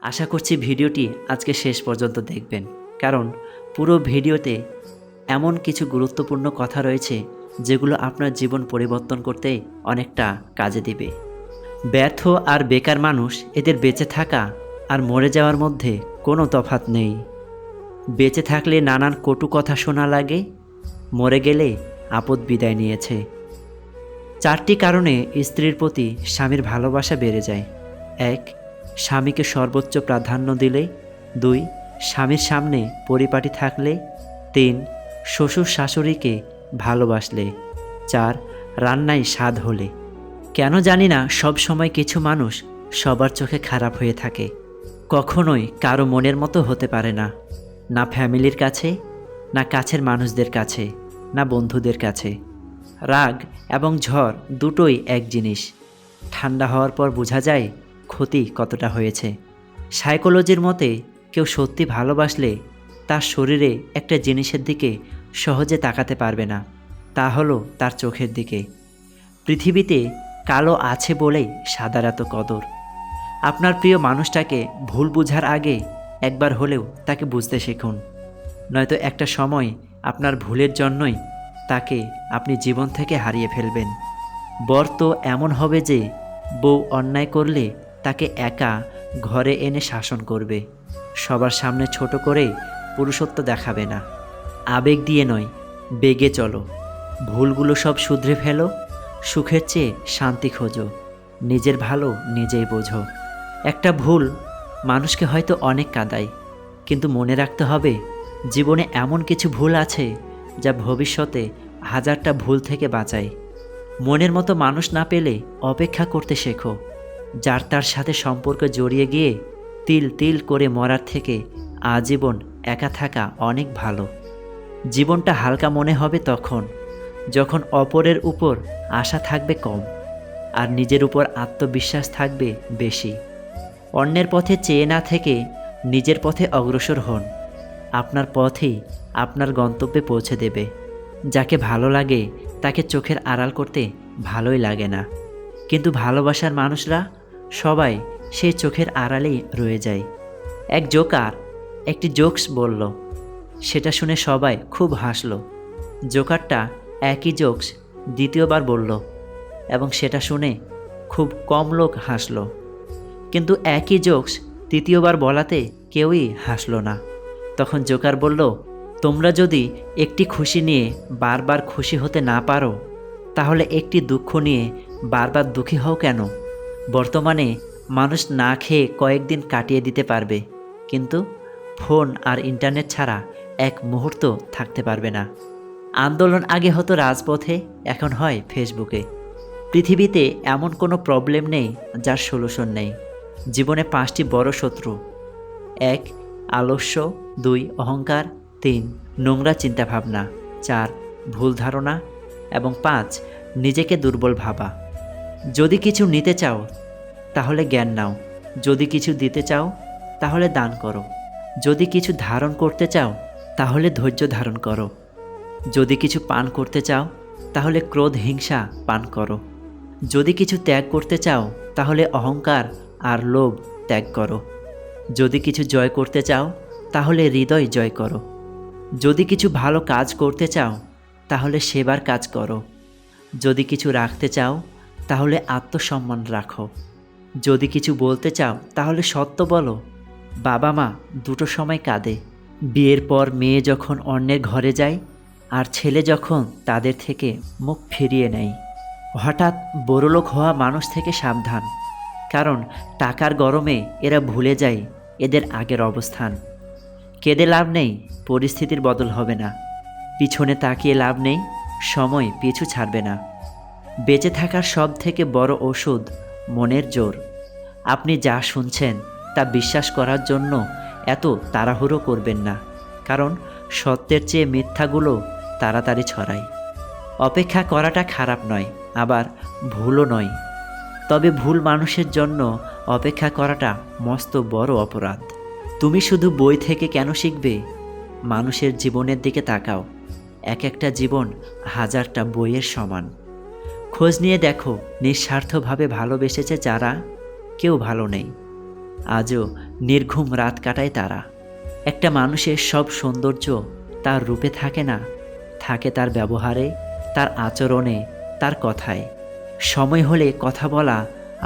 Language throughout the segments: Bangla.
আশা করছি ভিডিওটি আজকে শেষ পর্যন্ত দেখবেন, কারণ পুরো ভিডিওতে এমন কিছু গুরুত্বপূর্ণ কথা রয়েছে যেগুলো আপনার জীবন পরিবর্তন করতে অনেকটা কাজে দিবে। ব্যর্থ আর বেকার মানুষ, এদের বেঁচে থাকা আর মরে যাওয়ার মধ্যে কোনো তফাৎ নেই। বেঁচে থাকলে নানান কটু কথা শোনা লাগে, মরে গেলে আপদ বিদায় নিয়েছে। 4টি কারণে স্ত্রীর প্রতি স্বামীর ভালোবাসা বেড়ে যায়। 1. স্বামীকে সর্বোচ্চ প্রাধান্য দিলে। 2. স্বামীর সামনে পরিপাটি থাকলে। 3. শ্বশুর শাশুড়িকে ভালোবাসলে। 4. রান্নায় স্বাদ হলে। কেন জানি না সব সময় কিছু মানুষ সবার চোখে খারাপ হয়ে থাকে, কখনোই কারো মনের মতো হতে পারে না, না ফ্যামিলির কাছে, না কাছের মানুষদের কাছে, না বন্ধুদের কাছে। রাগ এবং ঝড় দুটোই এক জিনিস। ঠান্ডা হওয়ার পর বোঝা যায় ক্ষতি কতটা হয়েছে। সাইকোলজির মতে কেউ সত্যি ভালোবাসলে তার শরীরে একটা জিনিসের দিকে সহজে তাকাতে পারবে না, তা হলো তার চোখের দিকে। পৃথিবীতে কালো আছে বলেই সাদার এত কদর। আপনার প্রিয় মানুষটাকে ভুল বুঝার আগে একবার হলেও তাকে বুঝতে শিখুন, নয়তো একটা সময় আপনার ভুলের জন্যই তাকে আপনি জীবন থেকে হারিয়ে ফেলবেন। বর তো এমন হবে যে বউ অন্যায় করলে তাকে একা ঘরে এনে শাসন করবে, সবার সামনে ছোট করে পুরুষত্ব দেখাবে না। আবেগ দিয়ে নয়, বেগে চলো। ভুলগুলো সব শুধরে ফেলো, সুখের চেয়ে শান্তি খোঁজো, নিজের ভালো নিজেই বোঝো। একটা ভুল মানুষকে হয়তো অনেক কাঁদায়, কিন্তু মনে রাখতে হবে জীবনে এমন কিছু ভুল আছে যা ভবিষ্যতে হাজারটা ভুল থেকে বাঁচায়। মনের মতো মানুষ না পেলে অপেক্ষা করতে শেখো। যার তার সাথে সম্পর্ক জড়িয়ে গিয়ে তিল তিল করে মরার থেকে আজীবন একা থাকা অনেক ভালো। জীবনটা হালকা মনে হবে তখন যখন অপরের উপর আশা থাকবে কম আর নিজের উপর আত্মবিশ্বাস থাকবে বেশি। অন্যের পথে চেয়ে না থেকে নিজের পথে অগ্রসর হন। আপনার পথই আপনার গন্তব্যে পৌঁছে দেবে। যাকে ভালো লাগে তাকে চোখের আড়াল করতে ভালোই লাগে না, কিন্তু ভালোবাসার মানুষরা সবাই সেই চোখের আড়ালেই রয়ে যায়। এক জোকার একটি জোকস বলল, সেটা শুনে সবাই খুব হাসল। জোকারটা একই জোকস দ্বিতীয়বার বলল এবং সেটা শুনে খুব কম লোক হাসল, কিন্তু একই জোকস তৃতীয়বার বলাতে কেউই হাসল না। তখন জোকার বলল, তোমরা যদি একটি খুশি নিয়ে বারবার খুশি হতে না পারো, তাহলে একটি দুঃখ নিয়ে বারবার দুঃখী হও কেন? বর্তমানে মানুষ না খেয়ে কয়েকদিন কাটিয়ে দিতে পারবে, কিন্তু ফোন আর ইন্টারনেট ছাড়া এক মুহূর্ত থাকতে পারবে না। আন্দোলন আগে হতো রাজপথে, এখন হয় ফেসবুকে। পৃথিবীতে এমন কোনো প্রবলেম নেই যার সলিউশন নেই। জীবনে 5টি বড় শত্রু: 1. আলস্য, 2. অহংকার, 3. নোংরা চিন্তাভাবনা, 4. ভুল ধারণা এবং 5. নিজেকে দুর্বল ভাবা। যদি কিছু নিতে চাও তাহলে জ্ঞান নাও, যদি কিছু দিতে চাও তাহলে দান করো, যদি কিছু ধারণ করতে চাও তাহলে ধৈর্য ধারণ করো, যদি কিছু পান করতে চাও তাহলে ক্রোধ হিংসা পান করো, যদি কিছু ত্যাগ করতে চাও তাহলে অহংকার আর লোভ ত্যাগ করো, যদি কিছু জয় করতে চাও তাহলে হৃদয় জয় করো, যদি কিছু ভালো কাজ করতে চাও তাহলে সেবার কাজ করো, যদি কিছু রাখতে চাও তাহলে আত্মসম্মান রাখো, যদি কিছু বলতে চাও তাহলে সত্য বলো। বাবা মা দুটো সময় কাঁদে, বিয়ের পর মেয়ে যখন অন্যের ঘরে যায় আর ছেলে যখন তাদের থেকে মুখ ফিরিয়ে নেয়। হঠাৎ বড়লোক হওয়া মানুষ থেকে সাবধান, কারণ টাকার গরমে এরা ভুলে যায় এদের আগের অবস্থান। কেঁদে লাভ নেই, পরিস্থিতির বদল হবে না। পিছনে তাকিয়ে লাভ নেই, সময় পিছু ছাড়বে না। বেঁচে থাকার সব থেকে বড় ওষুধ মনের জোর। আপনি যা শুনছেন তা বিশ্বাস করার জন্য এত তাড়াহুড়ো করবেন না, কারণ সত্যের চেয়ে মিথ্যাগুলো তাড়াতাড়ি ছড়ায়। অপেক্ষা করাটা খারাপ নয়, আবার ভুলও নয়, তবে ভুল মানুষের জন্য অপেক্ষা করাটা মস্ত বড় অপরাধ। তুমি শুধু বই থেকে কেন শিখবে? মানুষের জীবনের দিকে তাকাও, এক একটা জীবন হাজারটা বইয়ের সমান। খোঁজ নিয়ে দেখো, নিঃস্বার্থভাবে ভালোবেসেছে যারা, কেউ ভালো নেই। আজও নির্ঘুম রাত কাটায় তারা। একটা মানুষের সব সৌন্দর্য তার রূপে থাকে না, থাকে তার ব্যবহারে, তার আচরণে, তার কথায়। সময় হলে কথা বলা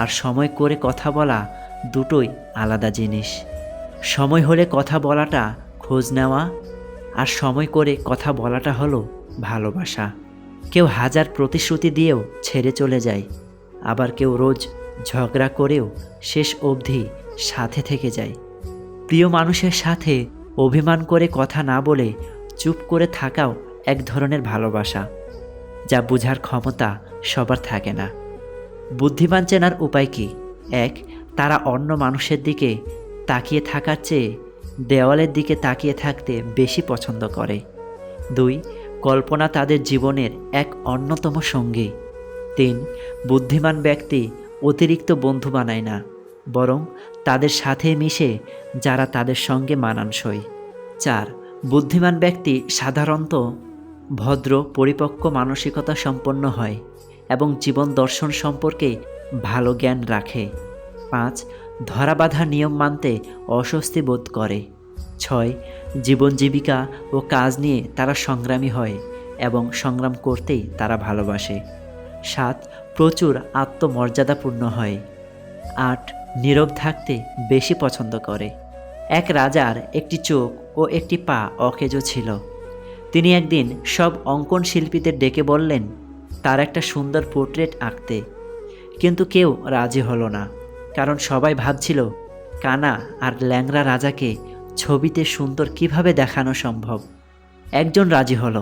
আর সময় করে কথা বলা দুটোই আলাদা জিনিস। সময় হলে কথা বলাটা খোঁজ নেওয়া, আর সময় করে কথা বলাটা হলো ভালোবাসা। কেউ হাজার প্রতিশ্রুতি দিয়েও ছেড়ে চলে যায়, আবার কেউ রোজ ঝগড়া করেও শেষ অবধি সাথে থেকে যায়। প্রিয় মানুষের সাথে অভিমান করে কথা না বলে চুপ করে থাকাও এক ধরনের ভালোবাসা, যা বোঝার ক্ষমতা সবার থাকে না। বুদ্ধিমান চেনার উপায় কি? 1. তারা অন্য মানুষের দিকে তাকিয়ে থাকার চেয়ে দেওয়ালের দিকে তাকিয়ে থাকতে বেশি পছন্দ করে। 2. কল্পনা তাদের জীবনের এক অন্যতম সঙ্গী। 3. বুদ্ধিমান ব্যক্তি অতিরিক্ত বন্ধু বানায় না, বরং তাদের সাথে মিশে যারা তাদের সঙ্গে মানানসই। 4. বুদ্ধিমান ব্যক্তি সাধারণত ভদ্র, পরিপক্ক মানসিকতা সম্পন্ন হয় এবং জীবন দর্শন সম্পর্কে ভালো জ্ঞান রাখে। 5. ধরাবাঁধা নিয়ম মানতে অস্বস্তি বোধ করে। 6. জীবন জীবিকা ও কাজ নিয়ে তারা সংগ্রামী হয় এবং সংগ্রাম করতেই তারা ভালোবাসে। 7. প্রচুর আত্মমর্যাদাপূর্ণ হয়। 8. নীরব থাকতে বেশি পছন্দ করে। এক রাজার একটি চোখ ও একটি পা অকেজো ছিল। তিনি একদিন সব অঙ্কন শিল্পীদের ডেকে বললেন তার একটা সুন্দর পোর্ট্রেট আঁকতে, কিন্তু কেউ রাজি হলো না, কারণ সবাই ভাবছিল কানা আর ল্যাংড়া রাজাকে ছবিতে সুন্দর কিভাবে দেখানো সম্ভব। একজন রাজি হলো।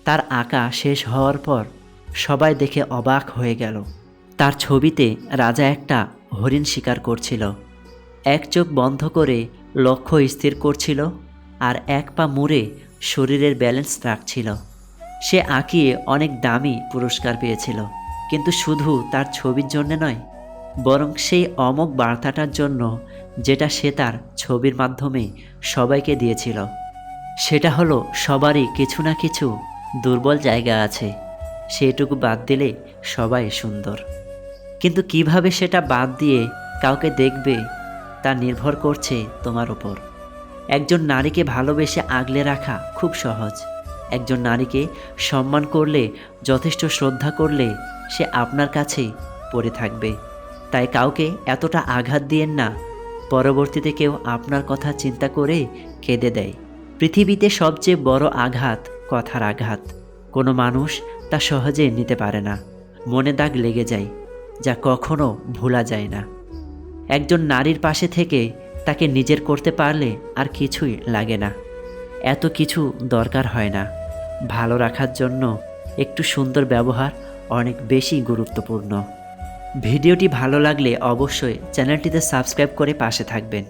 তার আঁকা শেষ হওয়ার পর সবাই দেখে অবাক হয়ে গেল। তার ছবিতে রাজা একটা হরিণ শিকার করছিল, এক চোখ বন্ধ করে লক্ষ্য স্থির করছিল আর এক পা মুড়ে শরীরের ব্যালেন্স রাখছিল। সে আঁকিয়ে অনেক দামি পুরস্কার পেয়েছিল, কিন্তু শুধু তার ছবির জন্য নয়, বরং সেই অমোঘ বার্তাটার জন্য যেটা সে তার ছবির মাধ্যমে সবাইকে দিয়েছিল। সেটা হলো সবারই কিছু না কিছু দুর্বল জায়গা আছে, সেটুকু বাদ দিলে সবাই সুন্দর। কিন্তু কিভাবে সেটা বাদ দিয়ে কাউকে দেখবে তা নির্ভর করছে তোমার উপর। একজন নারীকে ভালোবেসে আগলে রাখা খুব সহজ। একজন নারীকে সম্মান করলে, যথেষ্ট শ্রদ্ধা করলে সে আপনার কাছেই পড়ে থাকবে। তাই কাউকে এতটা আঘাত দিয়েন না, পরবর্তীতে কেউ আপনার কথা চিন্তা করে কেঁদে দেয়। পৃথিবীতে সবচেয়ে বড় আঘাত কথার আঘাত। কোনো মানুষ তা সহজে নিতে পারে না, মনে দাগ লেগে যায়, যা কখনো ভোলা যায় না। একজন নারীর পাশে থেকে তাকে নিজের করতে পারলে আর কিছুই লাগে না, এত কিছু দরকার হয় না। ভালো রাখার জন্য একটু সুন্দর ব্যবহার অনেক বেশি গুরুত্বপূর্ণ। ভিডিওটি ভালো লাগলে অবশ্যই চ্যানেলটিতে সাবস্ক্রাইব করে পাশে থাকবেন,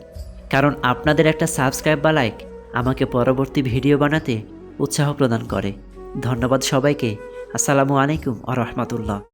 কারণ আপনাদের একটা সাবস্ক্রাইব বা লাইক আমাকে পরবর্তী ভিডিও বানাতে উৎসাহ প্রদান করে। ধন্যবাদ সবাইকে। আসসালামু আলাইকুম ওয়া রাহমাতুল্লাহ।